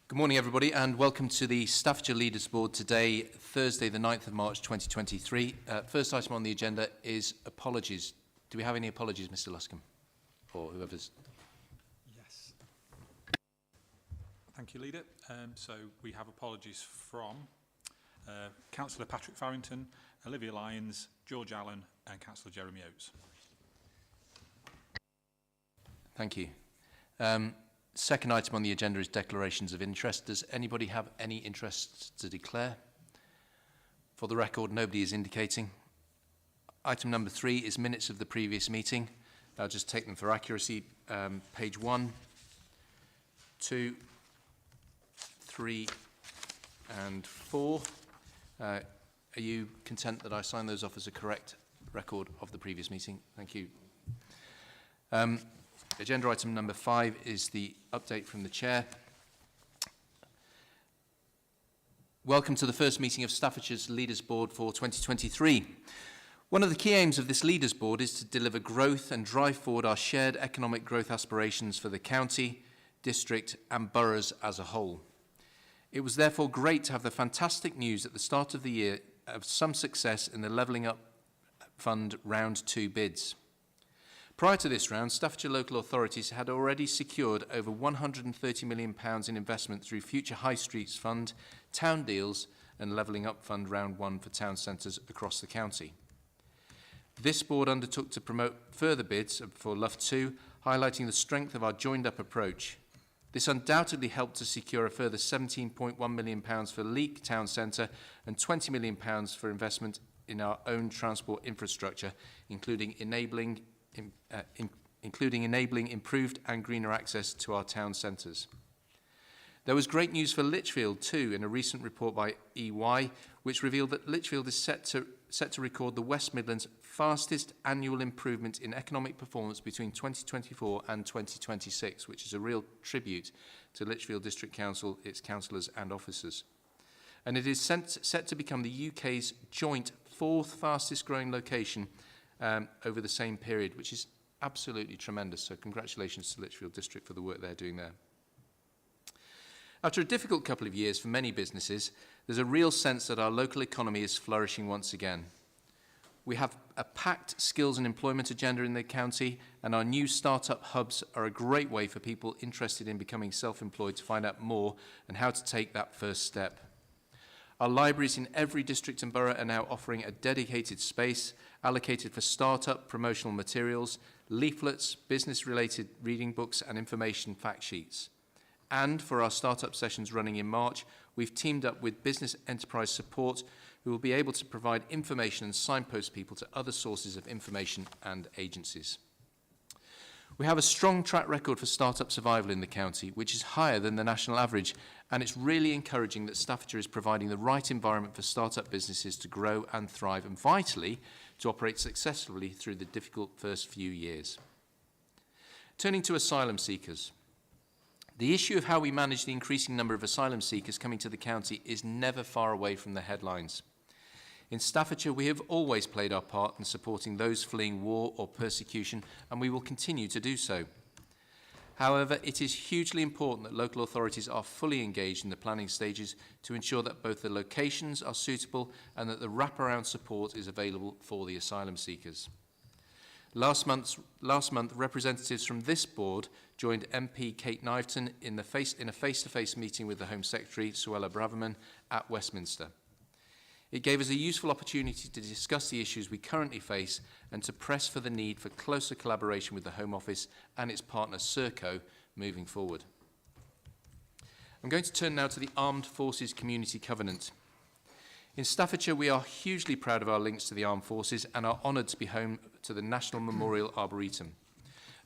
Good morning, everybody, and welcome to the Staffordshire Leaders Board today, Thursday, the 9th of March, 2023. First item on the agenda is apologies. Do we have any apologies, Mr. Luscombe, or whoever's? Yes. Thank you, Leader. So we have apologies from Councillor Patrick Farrington, Olivia Lyons, George Allen, and Councillor Jeremy Oates. Thank you. Second item on the agenda is declarations of interest. Does anybody have any interests to declare? For the record, nobody is indicating. Item number 3 is minutes of the previous meeting. I'll just take them for accuracy. Page 1, 2, 3, and 4. Are you content that I sign those off as a correct record of the previous meeting? Thank you. Agenda item number 5 is the update from the Chair. Welcome to the first meeting of Staffordshire's Leaders Board for 2023. One of the key aims of this Leaders Board is to deliver growth and drive forward our shared economic growth aspirations for the county, district and boroughs as a whole. It was therefore great to have the fantastic news at the start of the year of some success in the Levelling Up Fund Round 2 bids. Prior to this round, Staffordshire local authorities had already secured over £130 million in investment through Future High Streets Fund, Town Deals and Levelling Up Fund Round 1 for town centres across the county. This board undertook to promote further bids for LUF 2, highlighting the strength of our joined-up approach. This undoubtedly helped to secure a further £17.1 million for Leek Town Centre and £20 million for investment in our own transport infrastructure, including enabling improved and greener access to our town centres. There was great news for Lichfield too in a recent report by EY, which revealed that Lichfield is set to record the West Midlands' fastest annual improvement in economic performance between 2024 and 2026, which is a real tribute to Lichfield District Council, its councillors and officers. And it is set to become the UK's joint 4th fastest growing location over the same period, which is absolutely tremendous. So congratulations to Lichfield District for the work they're doing there. After a difficult couple of years for many businesses, there's a real sense that our local economy is flourishing once again. We have a packed skills and employment agenda in the county, and our new startup hubs are a great way for people interested in becoming self-employed to find out more and how to take that first step. Our libraries in every district and borough are now offering a dedicated space allocated for startup promotional materials, leaflets, business-related reading books and information fact sheets. And for our startup sessions running in March, we've teamed up with Business Enterprise Support, who will be able to provide information and signpost people to other sources of information and agencies. We have a strong track record for startup survival in the county, which is higher than the national average, and it's really encouraging that Staffordshire is providing the right environment for startup businesses to grow and thrive, and vitally, to operate successfully through the difficult first few years. Turning to asylum seekers. The issue of how we manage the increasing number of asylum seekers coming to the county is never far away from the headlines. In Staffordshire, we have always played our part in supporting those fleeing war or persecution, and we will continue to do so. However, it is hugely important that local authorities are fully engaged in the planning stages to ensure that both the locations are suitable and that the wraparound support is available for the asylum seekers. Last month, representatives from this board joined MP Kate Kniveton in a face-to-face meeting with the Home Secretary, Suella Braverman, at Westminster. It gave us a useful opportunity to discuss the issues we currently face and to press for the need for closer collaboration with the Home Office and its partner Serco moving forward. I'm going to turn now to the Armed Forces Community Covenant. In Staffordshire, we are hugely proud of our links to the Armed Forces and are honoured to be home to the National Memorial Arboretum.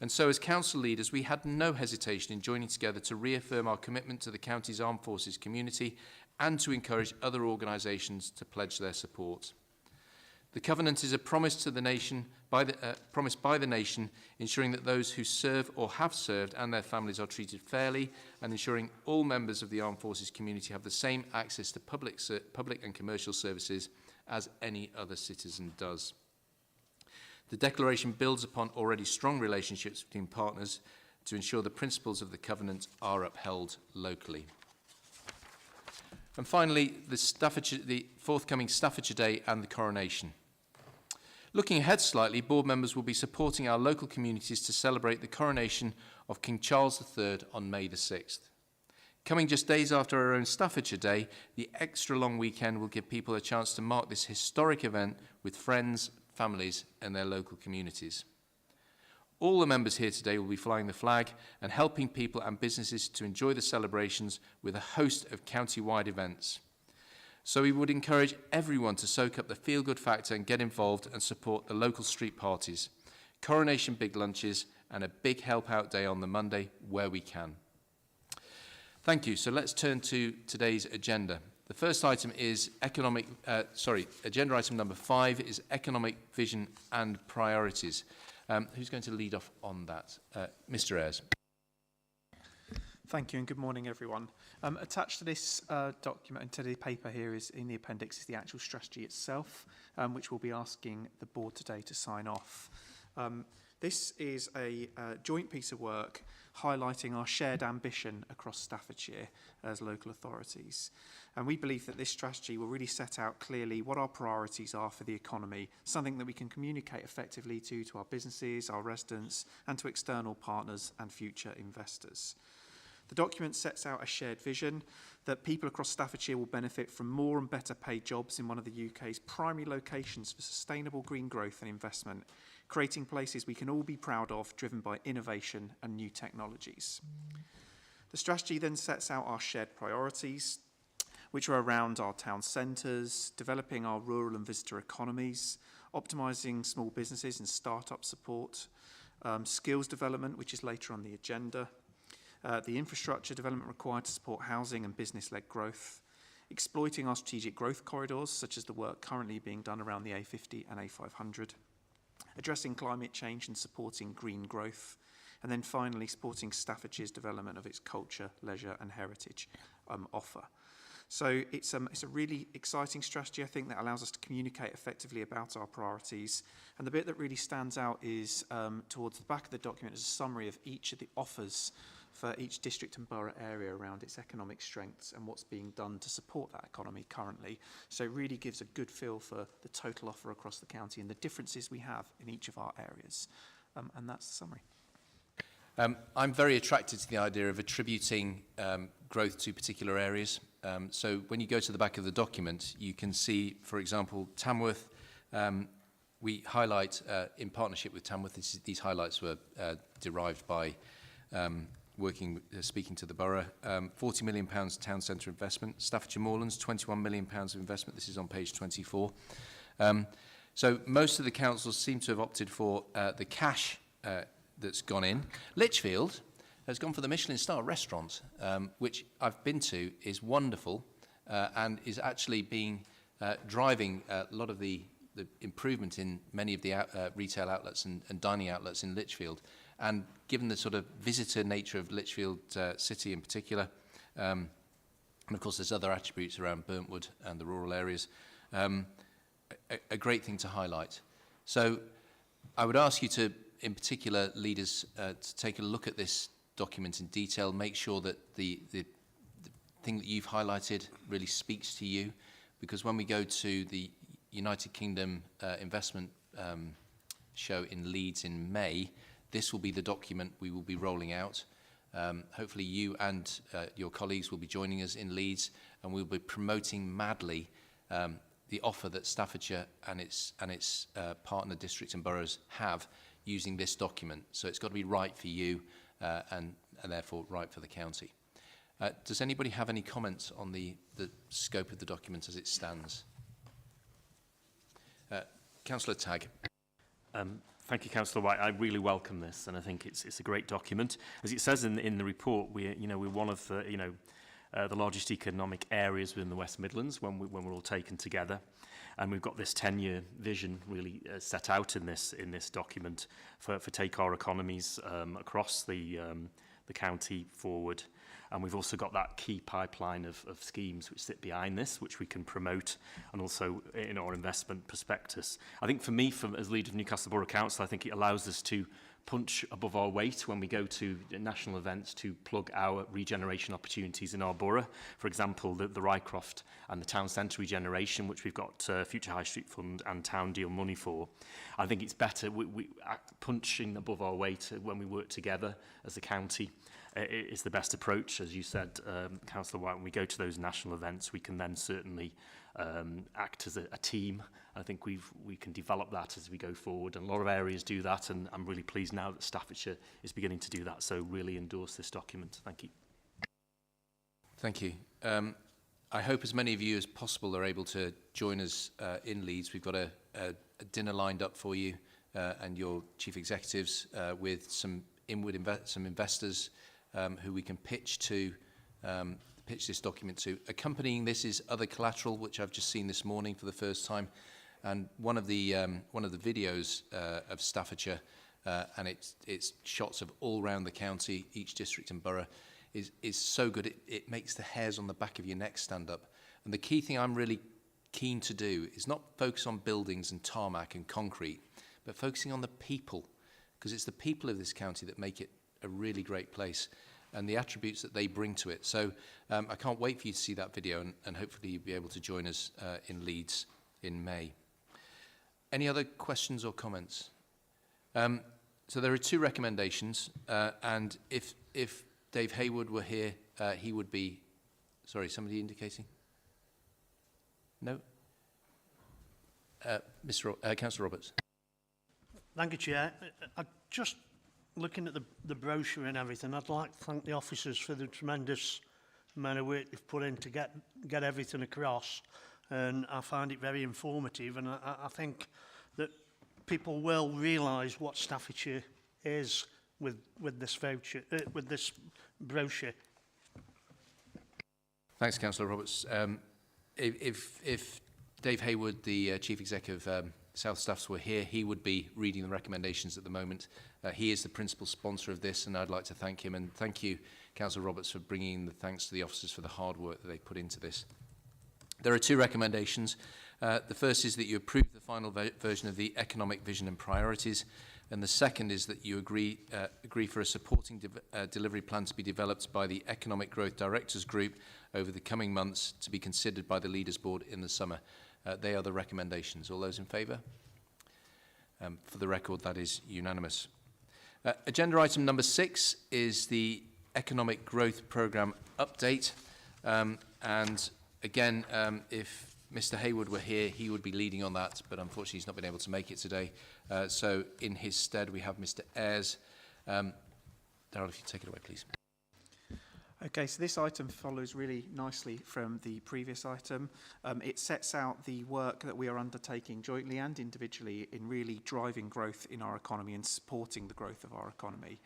And so as council leaders, we had no hesitation in joining together to reaffirm our commitment to the county's Armed Forces community and to encourage other organisations to pledge their support. The covenant is a promise to the nation, promised by the nation, ensuring that those who serve or have served and their families are treated fairly, and ensuring all members of the Armed Forces community have the same access to public and commercial services as any other citizen does. The declaration builds upon already strong relationships between partners to ensure the principles of the covenant are upheld locally. And finally, the forthcoming Staffordshire Day and the coronation. Looking ahead slightly, board members will be supporting our local communities to celebrate the coronation of King Charles III on May the 6th. Coming just days after our own Staffordshire Day, the extra long weekend will give people a chance to mark this historic event with friends, families and their local communities. All the members here today will be flying the flag and helping people and businesses to enjoy the celebrations with a host of county-wide events. So we would encourage everyone to soak up the feel-good factor and get involved and support the local street parties, coronation big lunches and a big help-out day on the Monday where we can. Thank you. So let's turn to today's agenda. The first item is agenda item number 5 is economic vision and priorities. Who's going to lead off on that? Mr. Ayres. Thank you and good morning everyone. Attached to this document and to the paper here is in the appendix is the actual strategy itself, which we'll be asking the board today to sign off. This is a joint piece of work highlighting our shared ambition across Staffordshire as local authorities. And we believe that this strategy will really set out clearly what our priorities are for the economy, something that we can communicate effectively to our businesses, our residents, and to external partners and future investors. The document sets out a shared vision that people across Staffordshire will benefit from more and better paid jobs in one of the UK's primary locations for sustainable green growth and investment, creating places we can all be proud of, driven by innovation and new technologies. The strategy then sets out our shared priorities, which are around our town centres, developing our rural and visitor economies, optimising small businesses and start-up support, skills development, which is later on the agenda, the infrastructure development required to support housing and business-led growth, exploiting our strategic growth corridors, such as the work currently being done around the A50 and A500, addressing climate change and supporting green growth, and then finally supporting Staffordshire's development of its culture, leisure and heritage offer. So it's a really exciting strategy, I think, that allows us to communicate effectively about our priorities. And the bit that really stands out is towards the back of the document is a summary of each of the offers for each district and borough area around its economic strengths and what's being done to support that economy currently. So it really gives a good feel for the total offer across the county and the differences we have in each of our areas. And that's the summary. I'm very attracted to the idea of attributing growth to particular areas. So when you go to the back of the document, you can see, for example, Tamworth. We highlight, in partnership with Tamworth, these highlights were derived by speaking to the borough, £40 million town centre investment. Staffordshire Moorlands, £21 million of investment. This is on page 24. So most of the councils seem to have opted for the cash that's gone in. Lichfield has gone for the Michelin star restaurant, which I've been to, is wonderful and is actually driving a lot of the improvement in many of the retail outlets and dining outlets in Lichfield. And given the sort of visitor nature of Lichfield city in particular, and of course there's other attributes around Burntwood and the rural areas, a great thing to highlight. So I would ask you to, in particular, leaders, to take a look at this document in detail, make sure that the thing that you've highlighted really speaks to you, because when we go to the United Kingdom investment show in Leeds in May, this will be the document we will be rolling out. Hopefully you and your colleagues will be joining us in Leeds, and we'll be promoting madly the offer that Staffordshire and its partner districts and boroughs have using this document. So it's got to be right for you and therefore right for the county. Does anybody have any comments on the scope of the document as it stands? Councillor Tagg. Thank you, Councillor White. I really welcome this, and I think it's a great document. As it says in the report, we're one of the largest economic areas within the West Midlands when we're all taken together, and we've got this 10-year vision really set out in this document for take our economies across the county forward. And we've also got that key pipeline of schemes which sit behind this, which we can promote, and also in our investment prospectus. I think for me, as leader of Newcastle Borough Council, I think it allows us to punch above our weight when we go to national events to plug our regeneration opportunities in our borough. For example, the Rycroft and the town centre regeneration, which we've got Future High Street Fund and Town Deal money for. I think it's better we punching above our weight when we work together as a county is the best approach. As you said, Councillor White, when we go to those national events, we can then certainly act as a team. I think we can develop that as we go forward, and a lot of areas do that, and I'm really pleased now that Staffordshire is beginning to do that, so really endorse this document. Thank you. Thank you. I hope as many of you as possible are able to join us in Leeds. We've got a dinner lined up for you and your chief executives with some investors who we can pitch this document to. Accompanying this is other collateral, which I've just seen this morning for the first time, and one of the videos of Staffordshire, and it's shots of all around the county, each district and borough, is so good it makes the hairs on the back of your neck stand up. And the key thing I'm really keen to do is not focus on buildings and tarmac and concrete, but focusing on the people, because it's the people of this county that make it a really great place, and the attributes that they bring to it. So I can't wait for you to see that video, and hopefully you'll be able to join us in Leeds in May. Any other questions or comments? So there are two recommendations, and if Dave Haywood were here, he would be... Sorry, somebody indicating? No? Councillor Roberts. Thank you, Chair. Just looking at the brochure and everything, I'd like to thank the officers for the tremendous amount of work they've put in to get everything across, and I find it very informative, and I think that people will realise what Staffordshire is with this voucher, with this brochure. Thanks, Councillor Roberts. If Dave Haywood, the Chief Executive of South Staffs, were here, he would be reading the recommendations at the moment. He is the principal sponsor of this, and I'd like to thank him. And thank you, Councillor Roberts, for bringing the thanks to the officers for the hard work that they put into this. There are two recommendations. The first is that you approve the final version of the economic vision and priorities, and the second is that you agree for a supporting delivery plan to be developed by the Economic Growth Directors Group over the coming months to be considered by the Leaders Board in the summer. They are the recommendations. All those in favour? For the record, that is unanimous. Agenda item number 6 is the Economic Growth Programme update. And again, if Mr Haywood were here, he would be leading on that, but unfortunately he's not been able to make it today. So in his stead, we have Mr Ayres. Darryl, if you take it away, please. Okay, so this item follows really nicely from the previous item. It sets out the work that we are undertaking jointly and individually in really driving growth in our economy and supporting the growth of our economy.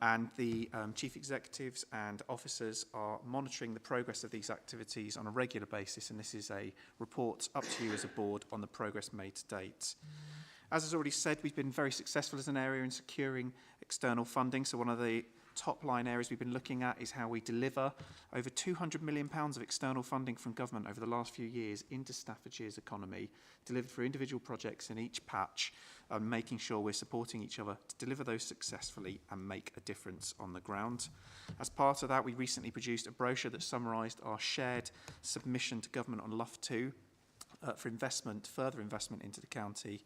And the chief executives and officers are monitoring the progress of these activities on a regular basis, and this is a report up to you as a board on the progress made to date. As has already said, we've been very successful as an area in securing external funding, so one of the top line areas we've been looking at is how we deliver over £200 million of external funding from government over the last few years into Staffordshire's economy, delivered for individual projects in each patch, and making sure we're supporting each other to deliver those successfully and make a difference on the ground. As part of that, we recently produced a brochure that summarised our shared submission to government on LUF 2 for further investment into the county.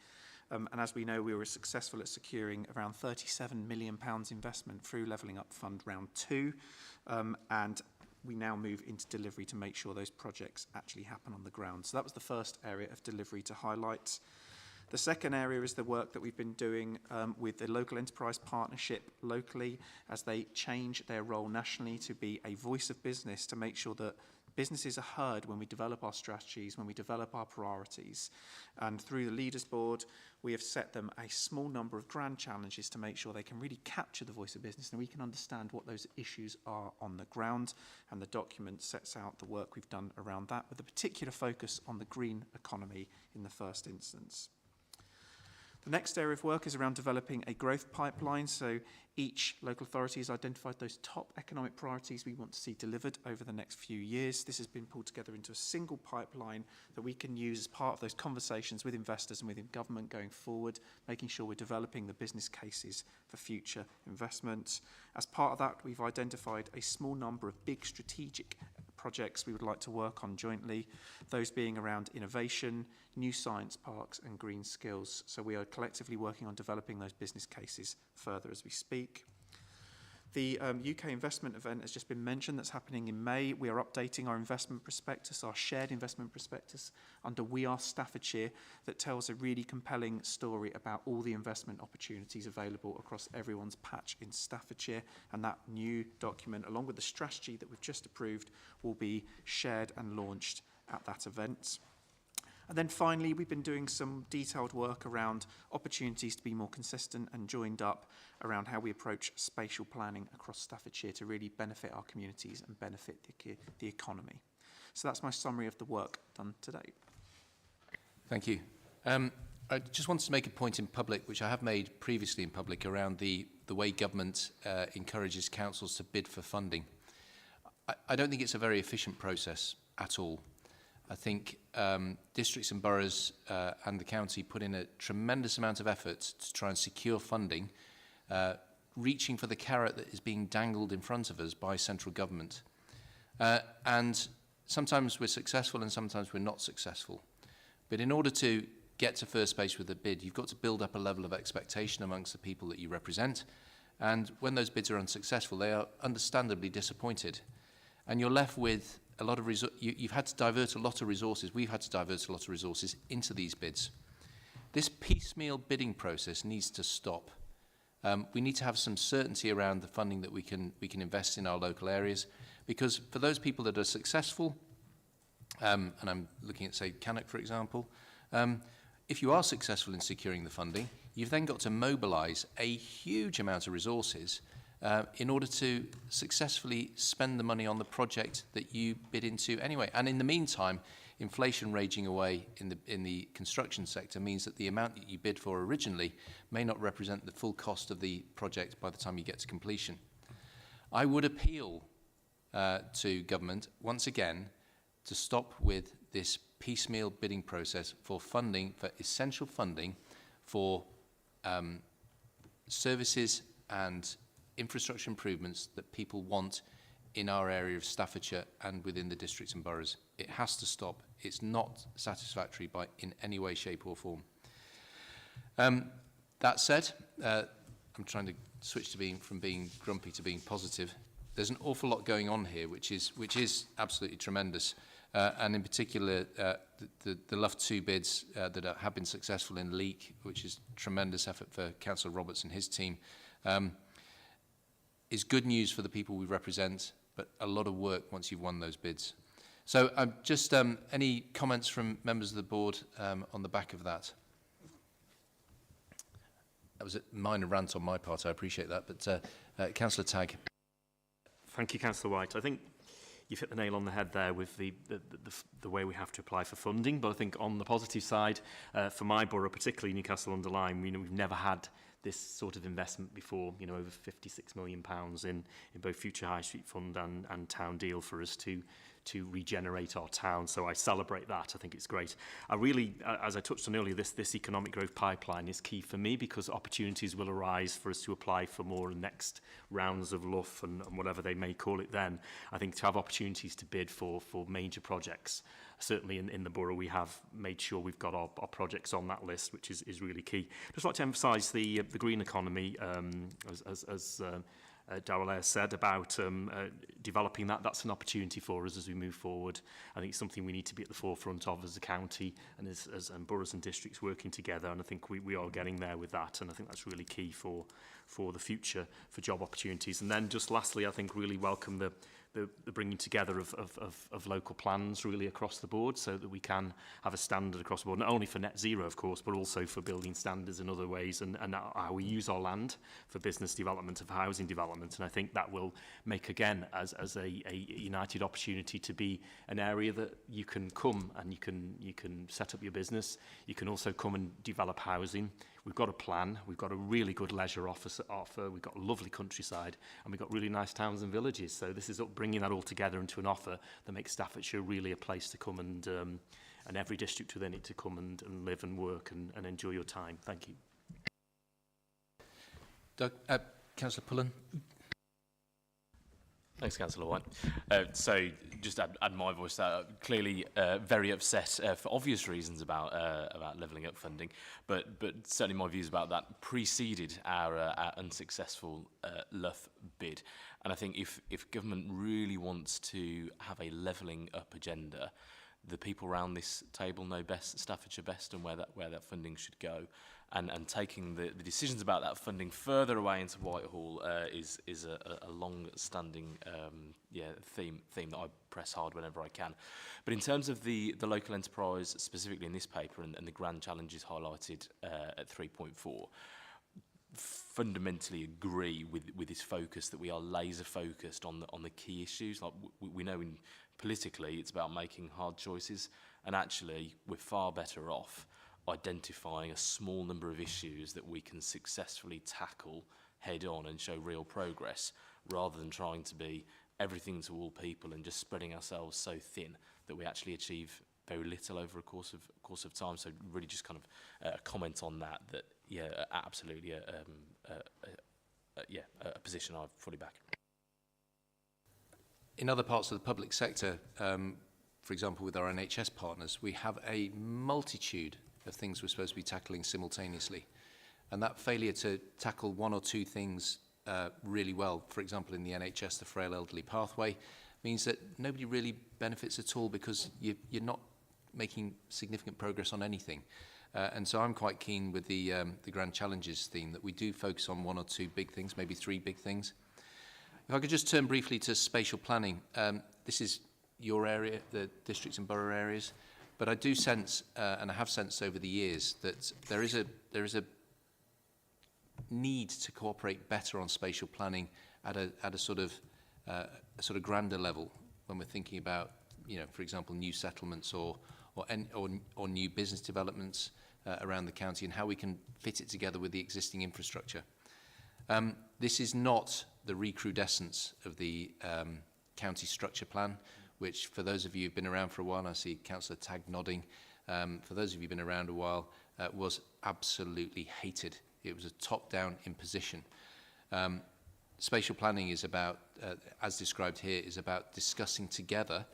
And as we know, we were successful at securing around £37 million investment through Levelling Up Fund Round 2. And we now move into delivery to make sure those projects actually happen on the ground. So that was the first area of delivery to highlight. The second area is the work that we've been doing with the local enterprise partnership locally as they change their role nationally to be a voice of business, to make sure that businesses are heard when we develop our strategies, when we develop our priorities. And through the Leaders Board, we have set them a small number of grand challenges to make sure they can really capture the voice of business and we can understand what those issues are on the ground. And the document sets out the work we've done around that, with a particular focus on the green economy in the first instance. The next area of work is around developing a growth pipeline. So each local authority has identified those top economic priorities we want to see delivered over the next few years. This has been pulled together into a single pipeline that we can use as part of those conversations with investors and within government going forward, making sure we're developing the business cases for future investment. As part of that, we've identified a small number of big strategic projects we would like to work on jointly, those being around innovation, new science parks and green skills. So we are collectively working on developing those business cases further as we speak. The UK investment event has just been mentioned. That's happening in May. We are updating our investment prospectus, our shared investment prospectus under We Are Staffordshire, that tells a really compelling story about all the investment opportunities available across everyone's patch in Staffordshire. And that new document, along with the strategy that we've just approved, will be shared and launched at that event. And then finally, we've been doing some detailed work around opportunities to be more consistent and joined up around how we approach spatial planning across Staffordshire to really benefit our communities and benefit the economy. So that's my summary of the work done today. Thank you. I just wanted to make a point in public, which I have made previously in public, around the way government encourages councils to bid for funding. I don't think it's a very efficient process at all. I think districts and boroughs and the county put in a tremendous amount of effort to try and secure funding, reaching for the carrot that is being dangled in front of us by central government. And sometimes we're successful and sometimes we're not successful. But in order to get to first base with a bid, you've got to build up a level of expectation amongst the people that you represent. And when those bids are unsuccessful, they are understandably disappointed. And you're left with a lot of you've had to divert a lot of resources. We've had to divert a lot of resources into these bids. This piecemeal bidding process needs to stop. We need to have some certainty around the funding that we can invest in our local areas, because for those people that are successful, and I'm looking at, say, Cannock, for example, if you are successful in securing the funding, you've then got to mobilise a huge amount of resources in order to successfully spend the money on the project that you bid into anyway. And in the meantime, inflation raging away in the construction sector means that the amount that you bid for originally may not represent the full cost of the project by the time you get to completion. I would appeal to government, once again, to stop with this piecemeal bidding process for funding, for essential funding for services and infrastructure improvements that people want in our area of Staffordshire and within the districts and boroughs. It has to stop. It's not satisfactory in any way, shape or form. That said, I'm trying to switch from being grumpy to being positive. There's an awful lot going on here, which is absolutely tremendous. And in particular, the Luff 2 bids that have been successful in Leek, which is tremendous effort for Councillor Roberts and his team, is good news for the people we represent, but a lot of work once you've won those bids. So just any comments from members of the board on the back of that? That was a minor rant on my part, I appreciate that, but Councillor Tagg. Thank you, Councillor White. I think you've hit the nail on the head there with the way we have to apply for funding, but I think on the positive side, for my borough, particularly Newcastle-under-Lyme, we've never had this sort of investment before, over £56 million in both Future High Street Fund and Town Deal for us to regenerate our town. So I celebrate that. I think it's great. I really, as I touched on earlier, this economic growth pipeline is key for me, because opportunities will arise for us to apply for more next rounds of LUF and whatever they may call it then. I think to have opportunities to bid for major projects, certainly in the borough, we have made sure we've got our projects on that list, which is really key. Just like to emphasise the green economy, as Darrell Ayres said about developing that. That's an opportunity for us as we move forward. I think it's something we need to be at the forefront of as a county and as boroughs and districts working together, and I think we are getting there with that, and I think that's really key for the future, for job opportunities. And then just lastly, I think really welcome the bringing together of local plans really across the board, so that we can have a standard across the board, not only for net zero, of course, but also for building standards in other ways, and how we use our land for business development and for housing development. And I think that will make, again, as a united opportunity to be an area that you can come and you can set up your business. You can also come and develop housing we've got a plan, we've got a really good leisure offer, we've got a lovely countryside, and we've got really nice towns and villages. So this is bringing that all together into an offer that makes Staffordshire really a place to come and every district within it to come and live and work and enjoy your time. Thank you. Doug, Councillor Pullen. Thanks, Councillor White. So just add my voice to that. Clearly very upset for obvious reasons about levelling up funding, but certainly my views about that preceded our unsuccessful LUF bid. And I think if government really wants to have a levelling up agenda, the people around this table know best, Staffordshire best, and where that funding should go. And taking the decisions about that funding further away into Whitehall is a long-standing theme that I press hard whenever I can. But in terms of the local enterprise, specifically in this paper, and the grand challenges highlighted at 3.4, fundamentally agree with this focus that we are laser focused on the key issues. Like we know politically it's about making hard choices, and actually we're far better off identifying a small number of issues that we can successfully tackle head on and show real progress, rather than trying to be everything to all people and just spreading ourselves so thin that we actually achieve very little over a course of time. So really just kind of a comment on that absolutely a position I fully back. In other parts of the public sector, for example with our NHS partners, we have a multitude of things we're supposed to be tackling simultaneously. And that failure to tackle one or two things really well, for example in the NHS, the frail elderly pathway, means that nobody really benefits at all, because you're not making significant progress on anything. And so I'm quite keen with the grand challenges theme that we do focus on one or two big things, maybe three big things. If I could just turn briefly to spatial planning. This is your area, the districts and borough areas. But I do sense, and I have sensed over the years, that there is a need to cooperate better on spatial planning at a sort of grander level when we're thinking about, for example, new settlements or new business developments around the county, and how we can fit it together with the existing infrastructure. This is not the recrudescence of the county structure plan, which for those of you who've been around for a while, and I see Councillor Tagg nodding, for those of you who've been around a while, was absolutely hated. It was a top-down imposition. Spatial planning is about, as described here, is about discussing together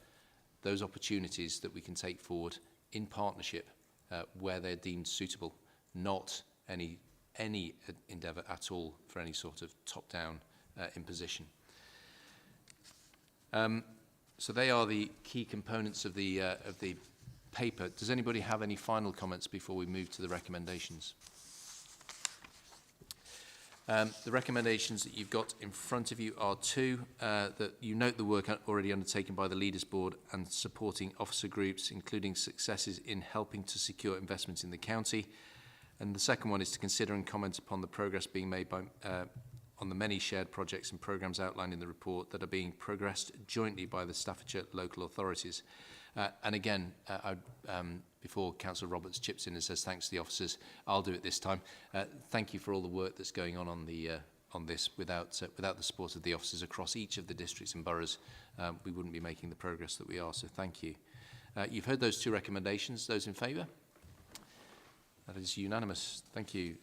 those opportunities that we can take forward in partnership where they're deemed suitable, not any endeavour at all for any sort of top-down imposition. So they are the key components of the paper. Does anybody have any final comments before we move to the recommendations? The recommendations that you've got in front of you are two, that you note the work already undertaken by the Leaders Board and supporting officer groups, including successes in helping to secure investments in the county. And the second one is to consider and comment upon the progress being made by on the many shared projects and programmes outlined in the report that are being progressed jointly by the Staffordshire local authorities. And again, before Councillor Roberts chips in and says thanks to the officers, I'll do it this time. Thank you for all the work that's going on this. Without the support of the officers across each of the districts and boroughs, we wouldn't be making the progress that we are, so thank you. You've heard those two recommendations. Those in favour? That is unanimous. Thank you.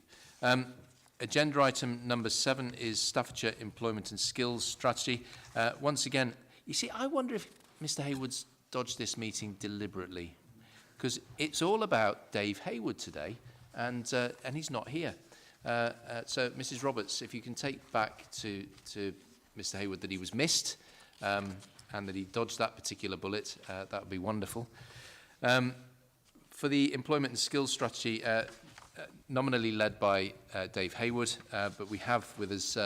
Agenda item number 7 is Staffordshire Employment and Skills Strategy. Once again, you see, I wonder if Mr Hayward's dodged this meeting deliberately, because it's all about Dave Hayward today, and he's not here. So, Mrs Roberts, if you can take back to Mr Hayward that he was missed, and that he dodged that particular bullet, that would be wonderful. For the Employment and Skills Strategy, nominally led by Dave Hayward, but we have with us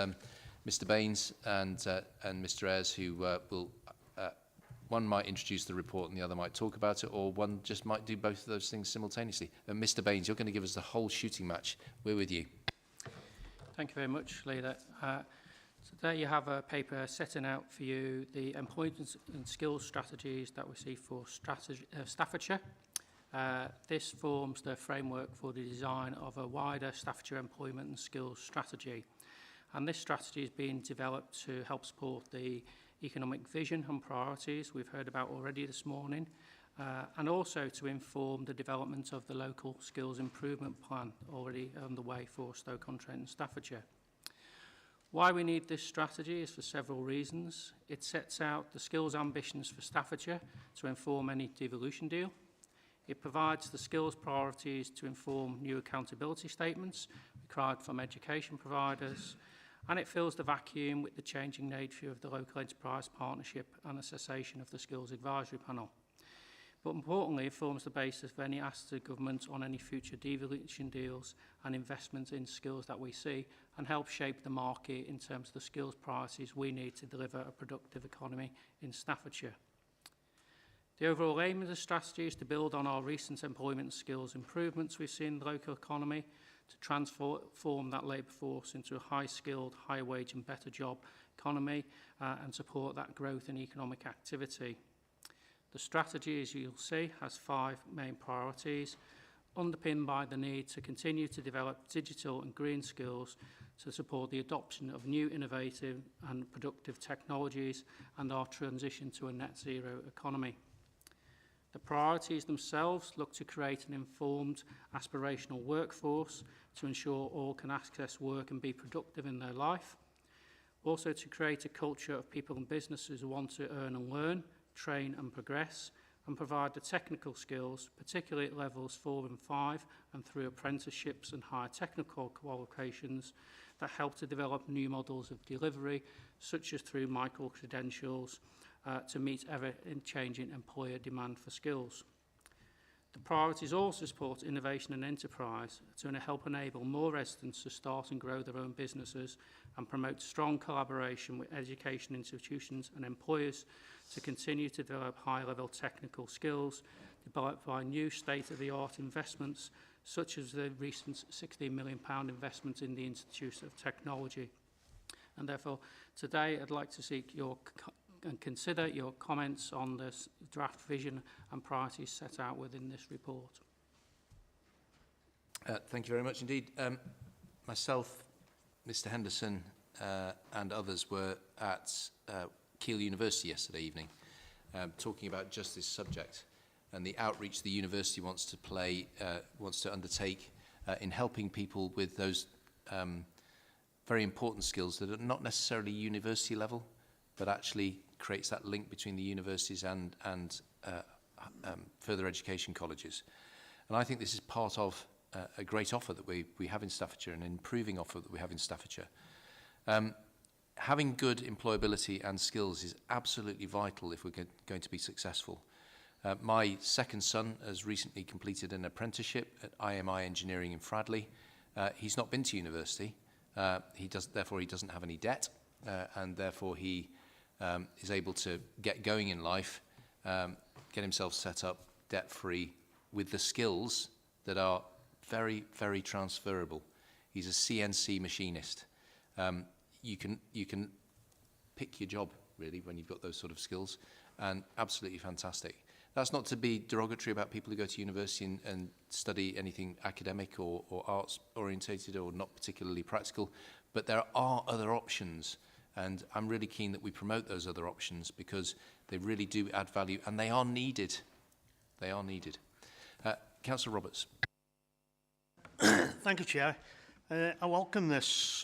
Mr Baines and Mr Ayres, who will, one might introduce the report and the other might talk about it, or one just might do both of those things simultaneously. Mr Baines, you're going to give us the whole shooting match. We're with you. Thank you very much, Leader. So there you have a paper setting out for you the employment and skills strategies that we see for Staffordshire. This forms the framework for the design of a wider Staffordshire employment and skills strategy. And this strategy is being developed to help support the economic vision and priorities we've heard about already this morning, and also to inform the development of the local skills improvement plan already underway for Stoke-on-Trent and Staffordshire. Why we need this strategy is for several reasons. It sets out the skills ambitions for Staffordshire to inform any devolution deal. It provides the skills priorities to inform new accountability statements required from education providers, and it fills the vacuum with the changing nature of the local enterprise partnership and the cessation of the skills advisory panel. But importantly, it forms the basis for any ask to government on any future devolution deals and investments in skills that we see, and help shape the market in terms of the skills priorities we need to deliver a productive economy in Staffordshire. The overall aim of the strategy is to build on our recent employment skills improvements we've seen in the local economy, to transform that labour force into a high-skilled, high-wage and better job economy, and support that growth in economic activity. The strategy, as you'll see, has 5 main priorities, underpinned by the need to continue to develop digital and green skills to support the adoption of new innovative and productive technologies and our transition to a net zero economy. The priorities themselves look to create an informed, aspirational workforce to ensure all can access work and be productive in their life. Also to create a culture of people and businesses who want to earn and learn, train and progress, and provide the technical skills, particularly at levels 4 and 5, and through apprenticeships and higher technical qualifications that help to develop new models of delivery, such as through micro-credentials, to meet ever-changing employer demand for skills. The priorities also support innovation and enterprise to help enable more residents to start and grow their own businesses, and promote strong collaboration with education institutions and employers to continue to develop high-level technical skills developed by new state-of-the-art investments, such as the recent £16 million investment in the Institute of Technology. And therefore, today I'd like to seek your and consider your comments on this draft vision and priorities set out within this report. Thank you very much indeed. Myself, Mr Henderson and others were at Keele University yesterday evening talking about just this subject and the outreach the university wants to undertake in helping people with those very important skills that are not necessarily university level, but actually creates that link between the universities and further education colleges. And I think this is part of a great offer that we have in Staffordshire, an improving offer that we have in Staffordshire. Having good employability and skills is absolutely vital if we're going to be successful. My second son has recently completed an apprenticeship at IMI Engineering in Fradley. He's not been to university. Therefore, he doesn't have any debt, and therefore he is able to get going in life, get himself set up debt-free with the skills that are very, very transferable. He's a CNC machinist. You can pick your job, really, when you've got those sort of skills, and absolutely fantastic. That's not to be derogatory about people who go to university and study anything academic or arts-orientated or not particularly practical, but there are other options. And I'm really keen that we promote those other options because they really do add value and they are needed. They are needed. Councillor Roberts. Thank you, Chair. I welcome this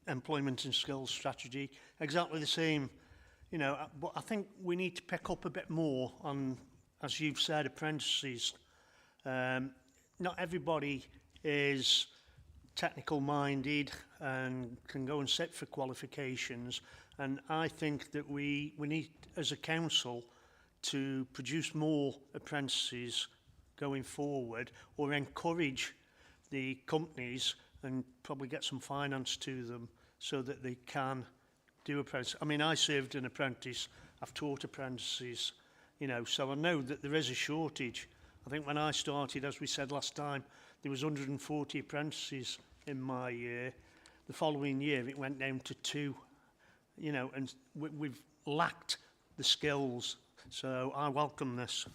employment and skills strategy. Exactly the same, you know, but I think we need to pick up a bit more on, as you've said, apprentices. Not everybody is technical minded and can go and sit for qualifications, and I think that we need as a council to produce more apprentices going forward, or encourage the companies and probably get some finance to them so that they can do apprentices. I mean, I served an apprentice, I've taught apprentices, you know, so I know that there is a shortage. I think when I started, as we said last time, there was 140 apprentices in my year. The following year, it went down to 2, you know, and we've lacked the skills. So I welcome this.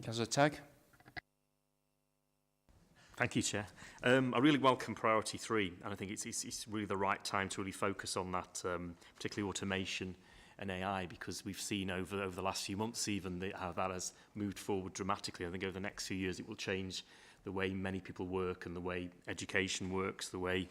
Councillor Tagg. Thank you, Chair. I really welcome priority 3, and I think it's really the right time to really focus on that, particularly automation and AI, because we've seen over the last few months even how that has moved forward dramatically. I think over the next few years it will change the way many people work and the way education works, the way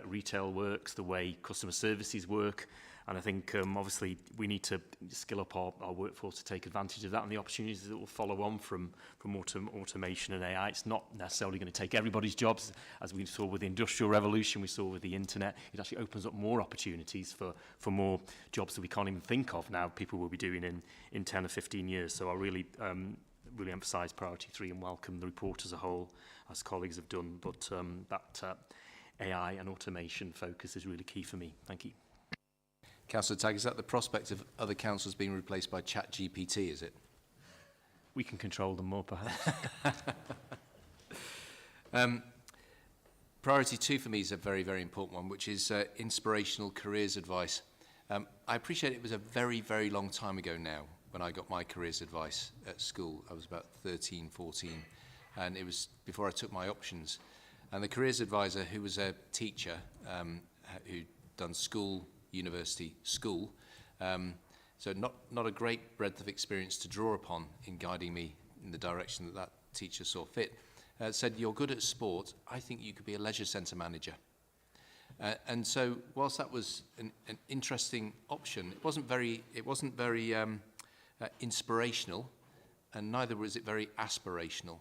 retail works, the way customer services work. And I think obviously we need to skill up our workforce to take advantage of that and the opportunities that will follow on from automation and AI. It's not necessarily going to take everybody's jobs, as we saw with the Industrial Revolution, we saw with the internet. It actually opens up more opportunities for more jobs that we can't even think of now people will be doing in 10 or 15 years. So I really emphasise priority 3 and welcome the report as a whole, as colleagues have done. But that AI and automation focus is really key for me. Thank you. Councillor Tagg, is that the prospect of other councils being replaced by ChatGPT, is it? We can control them more, perhaps. Priority 2 for me is a very, very important one, which is inspirational careers advice. I appreciate it was a very, very long time ago now when I got my careers advice at school. I was about 13, 14, and it was before I took my options. And the careers advisor, who was a teacher, who'd done school, university, school, so not a great breadth of experience to draw upon in guiding me in the direction that teacher saw fit, said, "You're good at sport, I think you could be a leisure centre manager." And so whilst that was an interesting option, it wasn't very inspirational, and neither was it very aspirational.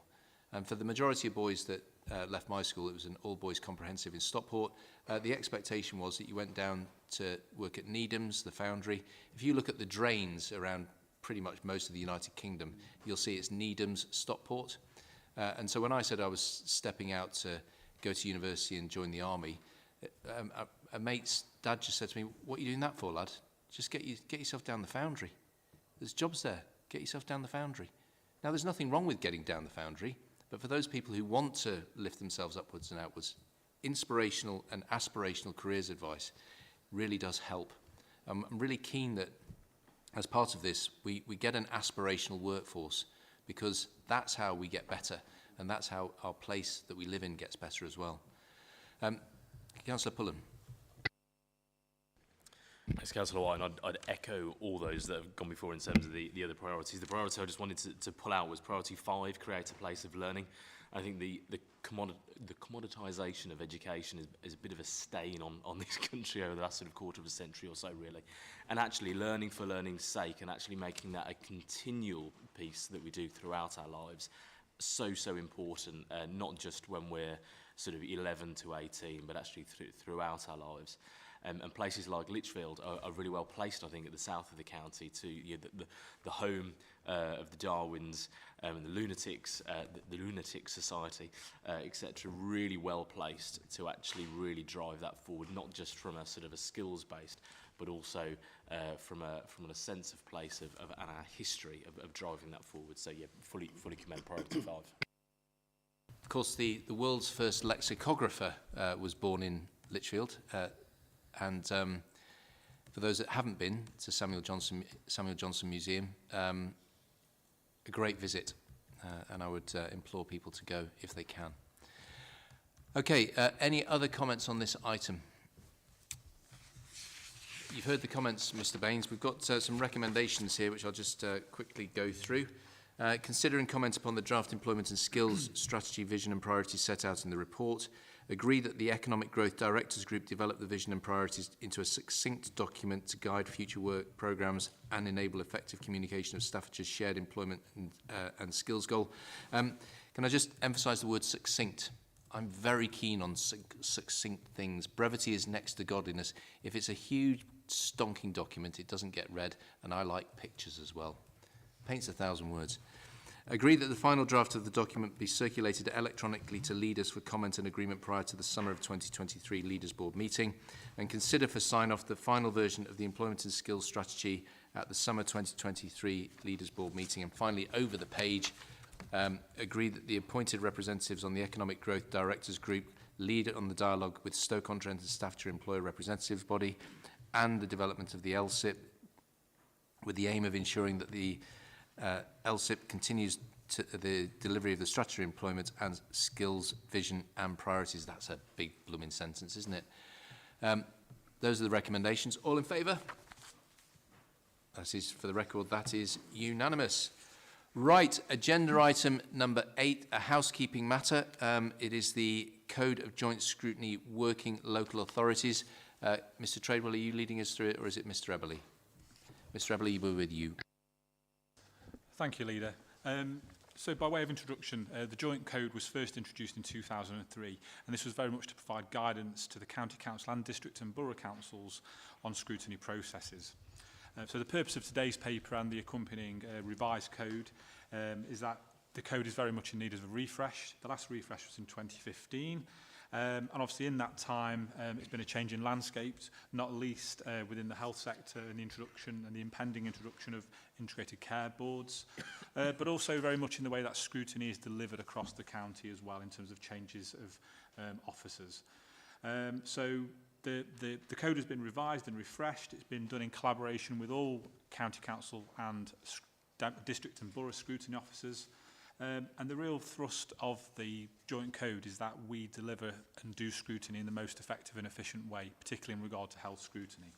And for the majority of boys that left my school, it was an all-boys comprehensive in Stockport. The expectation was that you went down to work at Needham's, the foundry. If you look at the drains around pretty much most of the United Kingdom, you'll see it's Needham's, Stockport. And so when I said I was stepping out to go to university and join the army, a mate's dad just said to me, "What are you doing that for, lad? Just get yourself down the foundry. There's jobs there. Get yourself down the foundry." Now, there's nothing wrong with getting down the foundry, but for those people who want to lift themselves upwards and outwards, inspirational and aspirational careers advice really does help. I'm really keen that as part of this, we get an aspirational workforce, because that's how we get better, and that's how our place that we live in gets better as well. Councillor Pullen. Thanks, Councillor White, and I'd echo all those that have gone before in terms of the other priorities. The priority I just wanted to pull out was priority 5, create a place of learning. I think the commoditisation of education is a bit of a stain on this country over the last sort of quarter of a century or so, really. And actually learning for learning's sake, and actually making that a continual piece that we do throughout our lives, so important, not just when we're sort of 11 to 18, but actually throughout our lives. And places like Lichfield are really well placed, I think, at the south of the county, to the home of the Darwins and the Lunatics, the Lunatic Society, etc. Really well placed to actually really drive that forward, not just from a sort of a skills based, but also from a sense of place and our history of driving that forward. So yeah, fully commend priority 5. Of course, the world's first lexicographer was born in Lichfield. And for those that haven't been to Samuel Johnson Museum, a great visit, and I would implore people to go if they can. Okay, any other comments on this item? You've heard the comments, Mr. Baines. We've got some recommendations here, which I'll just quickly go through. Consider and comment upon the draft employment and skills strategy, vision and priorities set out in the report. Agree that the Economic Growth Directors Group develop the vision and priorities into a succinct document to guide future work programmes and enable effective communication of Staffordshire's shared employment and skills goal. Can I just emphasise the word succinct? I'm very keen on succinct things. Brevity is next to godliness. If it's a huge, stonking document, it doesn't get read, and I like pictures as well. Paints 1,000 words. Agree that the final draft of the document be circulated electronically to leaders for comment and agreement prior to the summer of 2023 Leaders Board meeting, and consider for sign-off the final version of the Employment and Skills Strategy at the summer 2023 Leaders Board meeting. And finally, over the page, agree that the appointed representatives on the Economic Growth Directors Group lead on the dialogue with Stoke-on-Trent and Staffordshire Employer Representatives Body and the development of the LSIP, with the aim of ensuring that the LSIP continues the delivery of the statutory employment and skills, vision and priorities. That's a big blooming sentence, isn't it? Those are the recommendations. All in favour? That is, for the record, that is unanimous. Right, agenda item number 8, a housekeeping matter. It is the Code of Joint Scrutiny Working Local Authorities. Mr. Tradewell, are you leading us through it, or is it Mr. Eberly? Mr. Eberly, we're with you. Thank you, Leader. So by way of introduction, the Joint Code was first introduced in 2003, and this was very much to provide guidance to the County Council and District and Borough Councils on scrutiny processes. So the purpose of today's paper and the accompanying revised code is that the code is very much in need of a refresh. The last refresh was in 2015. And obviously in that time, it's been a change in landscape, not least within the health sector and the introduction and the impending introduction of integrated care boards, but also very much in the way that scrutiny is delivered across the county as well in terms of changes of officers. So the code has been revised and refreshed. It's been done in collaboration with all county council and district and borough scrutiny officers. And the real thrust of the joint code is that we deliver and do scrutiny in the most effective and efficient way, particularly in regard to health scrutiny.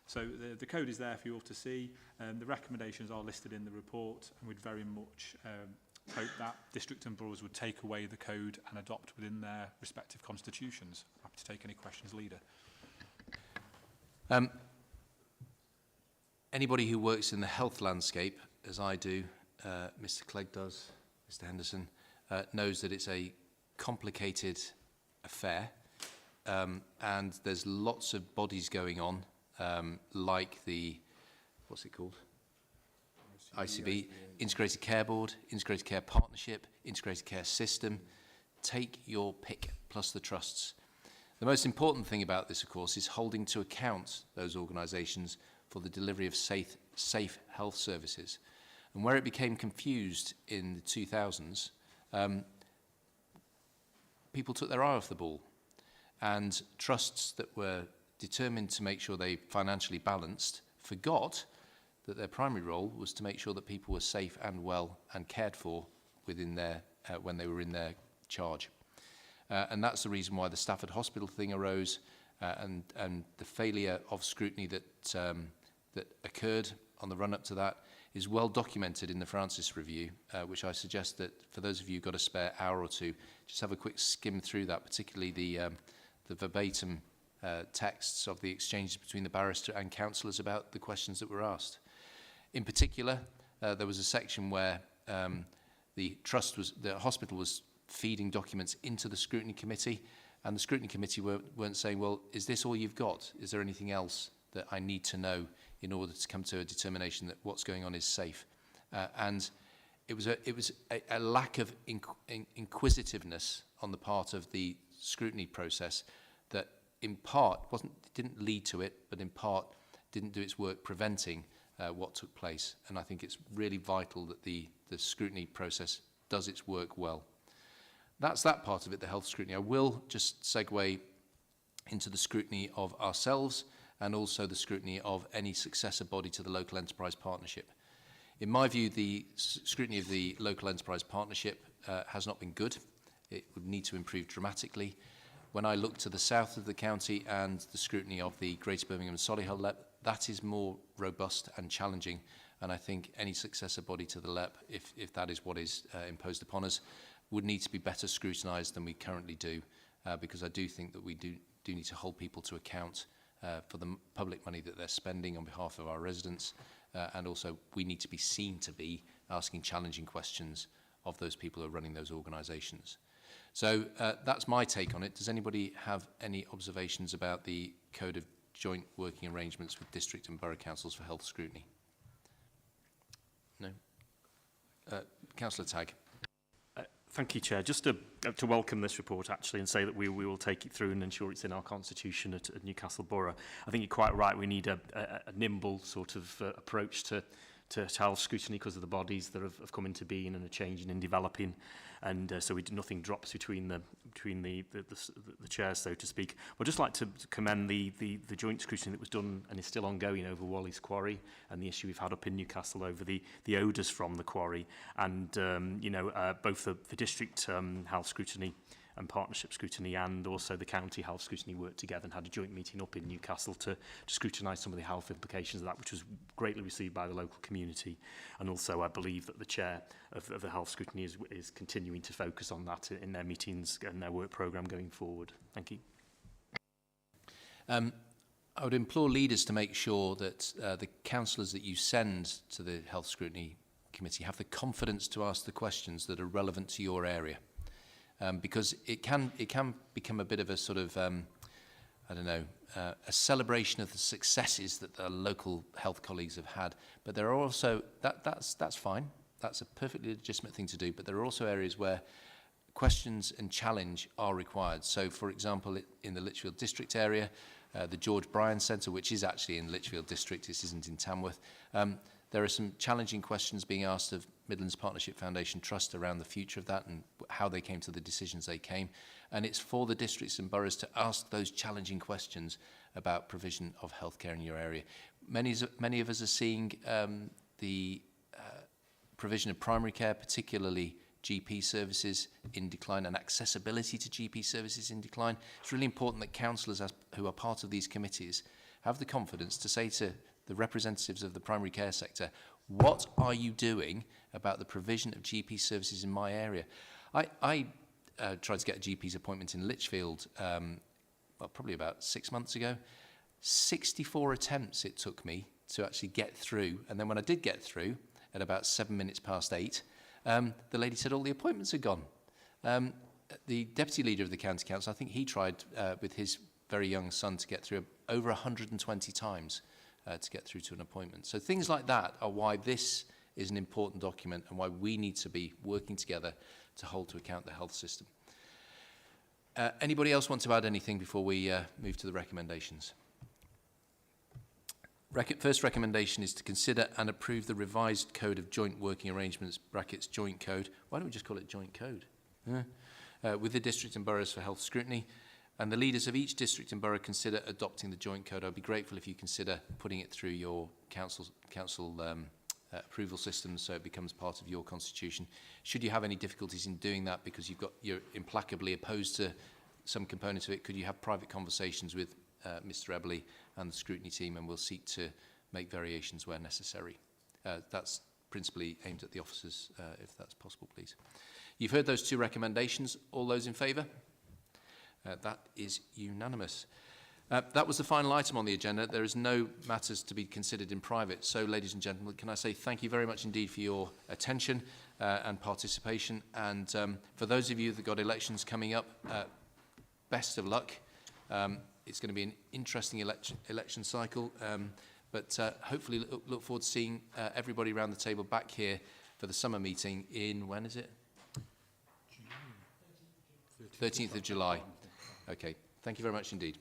So the code is there for you all to see. The recommendations are listed in the report, and we'd very much hope that district and boroughs would take away the code and adopt within their respective constitutions. Happy to take any questions, Leader. Anybody who works in the health landscape, as I do, Mr. Clegg does, Mr. Henderson, knows that it's a complicated affair, and there's lots of bodies going on, like the, what's it called? ICB, Integrated Care Board, Integrated Care Partnership, Integrated Care System. Take your pick, plus the trusts. The most important thing about this, of course, is holding to account those organisations for the delivery of safe health services. And where it became confused in the 2000s, people took their eye off the ball. And trusts that were determined to make sure they financially balanced forgot that their primary role was to make sure that people were safe and well and cared for within their, when they were in their charge. And that's the reason why the Stafford Hospital thing arose, and the failure of scrutiny that, that occurred on the run-up to that is well documented in the Francis Review, which I suggest that for those of you who've got a spare hour or two, just have a quick skim through that, particularly the verbatim texts of the exchanges between the barrister and councillors about the questions that were asked. In particular, there was a section where the hospital was feeding documents into the scrutiny committee, and the scrutiny committee weren't saying, well, is this all you've got? Is there anything else that I need to know in order to come to a determination that what's going on is safe? And it was a lack of inquisitiveness on the part of the scrutiny process that in part didn't lead to it, but in part didn't do its work preventing what took place. And I think it's really vital that the scrutiny process does its work well. That's that part of it, the health scrutiny. I will just segue into the scrutiny of ourselves and also the scrutiny of any successor body to the local enterprise partnership. In my view, the scrutiny of the local enterprise partnership has not been good. It would need to improve dramatically. When I look to the south of the county and the scrutiny of the Greater Birmingham and Solihull LEP, that is more robust and challenging, and I think any successor body to the LEP, if that is what is imposed upon us, would need to be better scrutinised than we currently do, because I do think that we do need to hold people to account for the public money that they're spending on behalf of our residents, and also we need to be seen to be asking challenging questions of those people who are running those organisations. So that's my take on it. Does anybody have any observations about the Code of Joint Working Arrangements with District and Borough Councils for Health Scrutiny? No? Councillor Tagg. Thank you, Chair. Just to welcome this report, actually, and say that we will take it through and ensure it's in our constitution at Newcastle Borough. I think you're quite right. We need a nimble sort of approach to health scrutiny because of the bodies that have come into being and are changing and developing. and so nothing drops between the chairs, so to speak. I'd just like to commend the joint scrutiny that was done and is still ongoing over Wally's Quarry and the issue we've had up in Newcastle over the odours from the quarry, and both the district health scrutiny and partnership scrutiny and also the county health scrutiny worked together and had a joint meeting up in Newcastle to scrutinise some of the health implications of that, which was greatly received by the local community. And also I believe that the chair of the health scrutiny is continuing to focus on that in their meetings and their work programme going forward. Thank you. I would implore leaders to make sure that the councillors that you send to the health scrutiny committee have the confidence to ask the questions that are relevant to your area. Because it can become a bit of a sort of, a celebration of the successes that the local health colleagues have had. But there are also, that's fine. That's a perfectly legitimate thing to do. But there are also areas where questions and challenge are required. So, for example, in the Lichfield district area, the George Bryan Centre, which is actually in Lichfield district, this isn't in Tamworth, there are some challenging questions being asked of Midlands Partnership Foundation Trust around the future of that and how they came to the decisions they came. And it's for the districts and boroughs to ask those challenging questions about provision of healthcare in your area. Many of us are seeing the provision of primary care, particularly GP services, in decline, and accessibility to GP services in decline. It's really important that councillors who are part of these committees have the confidence to say to the representatives of the primary care sector, what are you doing about the provision of GP services in my area? I tried to get a GP's appointment in Lichfield, probably about 6 months ago. 64 attempts it took me to actually get through. And then when I did get through, at about 7 minutes past 8, the lady said all the appointments are gone. The deputy leader of the county council, I think he tried with his very young son to get through over 120 times to get through to an appointment. So things like that are why this is an important document and why we need to be working together to hold to account the health system. Anybody else want to add anything before we move to the recommendations? First recommendation is to consider and approve the revised Code of Joint Working Arrangements, brackets joint code. Why don't we just call it joint code? With the district and boroughs for health scrutiny. And the leaders of each district and borough consider adopting the joint code. I'd be grateful if you consider putting it through your council approval system so it becomes part of your constitution. Should you have any difficulties in doing that because you're implacably opposed to some components of it, could you have private conversations with Mr. Eberly and the scrutiny team, and we'll seek to make variations where necessary. That's principally aimed at the officers, if that's possible, please. You've heard those two recommendations. All those in favour? That is unanimous. That was the final item on the agenda. There is no matters to be considered in private. So, ladies and gentlemen, can I say thank you very much indeed for your attention and participation. And for those of you that got elections coming up, best of luck. It's going to be an interesting election cycle, but hopefully look forward to seeing everybody around the table back here for the summer meeting in, when is it? 13th of July. Okay, thank you very much indeed.